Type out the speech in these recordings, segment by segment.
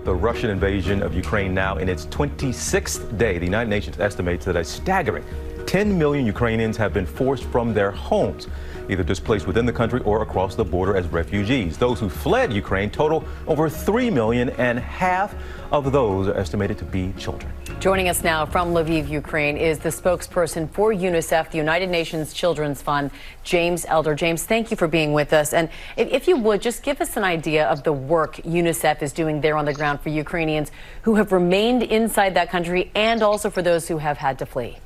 With the Russian invasion of Ukraine now in its 26th day, the United Nations estimates that a staggering 10 million Ukrainians have been forced from their homes, either displaced within the country or across the border as refugees. Those who fled Ukraine total over 3 million, and half of those are estimated to be children. Joining us now from Lviv, Ukraine, is the spokesperson for UNICEF, the United Nations Children's Fund, James Elder. James, thank you for being with us. And if you would, just give us an idea of the work UNICEF is doing there on the ground for Ukrainians who have remained inside that country and also for those who have had to flee.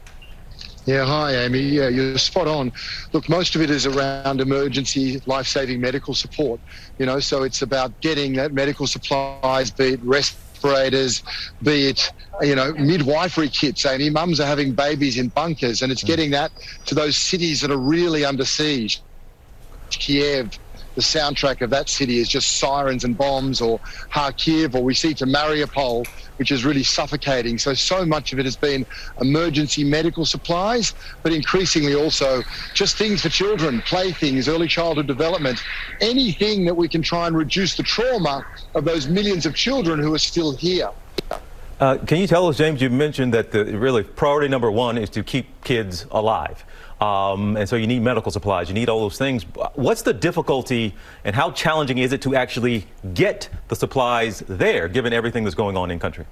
Yeah, hi, Amy. Yeah, you're spot on. Look, most of it is around emergency life-saving medical support, so it's about getting that medical supplies, be it respirators, be it, midwifery kits. Amy, mums are having babies in bunkers, and it's getting that to those cities that are really under siege. Kiev, the soundtrack of that city is just sirens and bombs, or Kharkiv, or we see to Mariupol, which is really suffocating. So much of it has been emergency medical supplies, but increasingly also just things for children, playthings, early childhood development, anything that we can try and reduce the trauma of those millions of children who are still here. Can you tell us, James, you mentioned that really priority number one is to keep kids alive. And so you need medical supplies, you need all those things. What's the difficulty and how challenging is it to actually get the supplies there, given everything that's going on in country?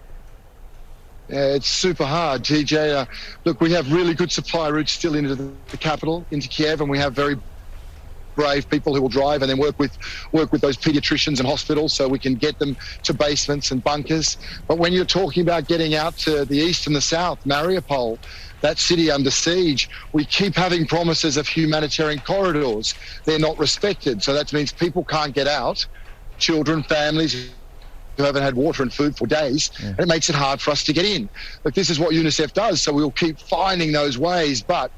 It's super hard, TJ. Look, we have really good supply routes still into the capital, into Kiev, and we have very brave people who will drive and then work with those pediatricians and hospitals so we can get them to basements and bunkers. But when you're talking about getting out to the east and the south, Mariupol, that city under siege, we keep having promises of humanitarian corridors. They're not respected. So that means people can't get out, children, families who haven't had water and food for days, and it makes it hard for us to get in. But this is what UNICEF does, so we'll keep finding those ways. But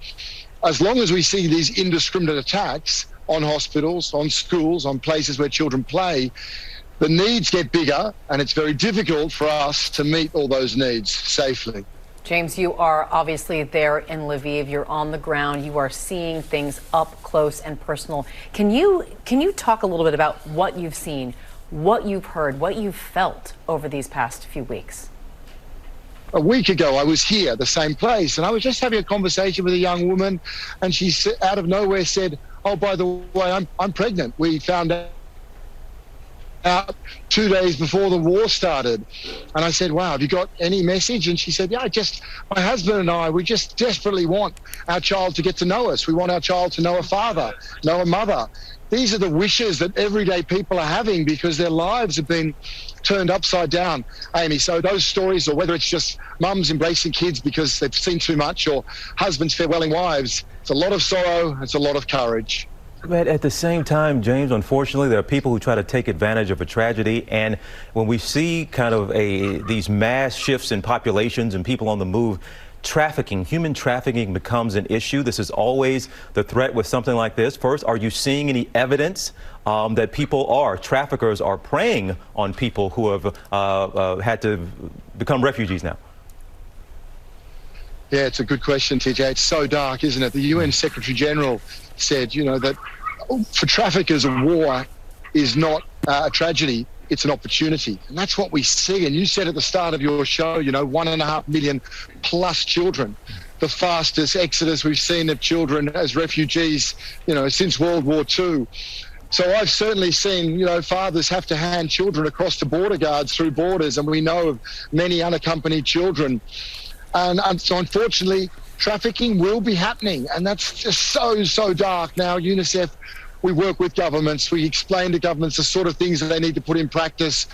as long as we see these indiscriminate attacks on hospitals, on schools, on places where children play, the needs get bigger, and it's very difficult for us to meet all those needs safely. James, you are obviously there in Lviv. You're on the ground. You are seeing things up close and personal. Can you talk a little bit about what you've seen, what you've heard, what you've felt over these past few weeks? A week ago, I was here, the same place, and I was just having a conversation with a young woman, and she out of nowhere said, "Oh, by the way, I'm pregnant. We found out 2 days before the war started." And I said, "Wow, have you got any message?" And she said, "Yeah, my husband and I, we just desperately want our child to get to know us. We want our child to know a father, know a mother." These are the wishes that everyday people are having because their lives have been turned upside down, Amy. So those stories, or whether it's just mums embracing kids because they've seen too much, or husbands farewelling wives, it's a lot of sorrow, it's a lot of courage. But at the same time, James, unfortunately, there are people who try to take advantage of a tragedy. And when we see kind of these mass shifts in populations and people on the move, human trafficking becomes an issue. This is always the threat with something like this. First, are you seeing any evidence that traffickers are preying on people who have had to become refugees now? Yeah, it's a good question, TJ. It's so dark, isn't it? The UN Secretary General said, that for traffickers, a war is not a tragedy, it's an opportunity. And that's what we see. And you said at the start of your show, 1.5 million plus children, the fastest exodus we've seen of children as refugees, since World War II. So I've certainly seen, fathers have to hand children across to border guards through borders, and we know of many unaccompanied children. And so unfortunately, trafficking will be happening, and that's just so dark. Now, UNICEF, we work with governments. We explain to governments the sort of things that they need to put in practice.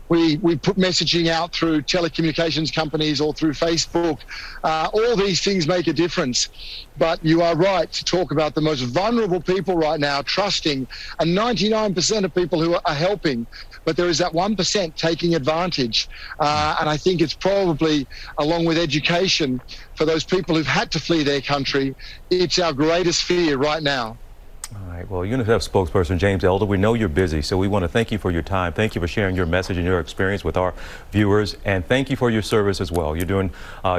We put messaging out through telecommunications companies or through Facebook. All these things make a difference. But you are right to talk about the most vulnerable people right now, trusting, and 99% of people who are helping. But there is that 1% taking advantage. And I think it's probably, along with education, for those people who've had to flee their country, it's our greatest fear right now. All right. Well, UNICEF spokesperson James Elder, we know you're busy, so we want to thank you for your time. Thank you for sharing your message and your experience with our viewers, and thank you for your service as well. You're doing,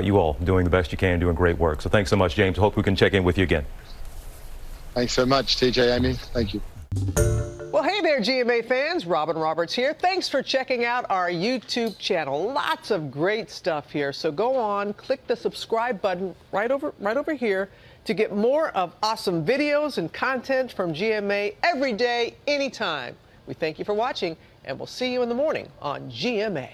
you all doing the best you can, doing great work. So thanks so much, James. Hope we can check in with you again. Thanks so much, TJ, Amy. Thank you. Well, hey, Hey there, GMA fans. Robin Roberts here. Thanks for checking out our YouTube channel. Lots of great stuff here. So go on, click the subscribe button right over here to get more of awesome videos and content from GMA every day, anytime. We thank you for watching, and we'll see you in the morning on GMA.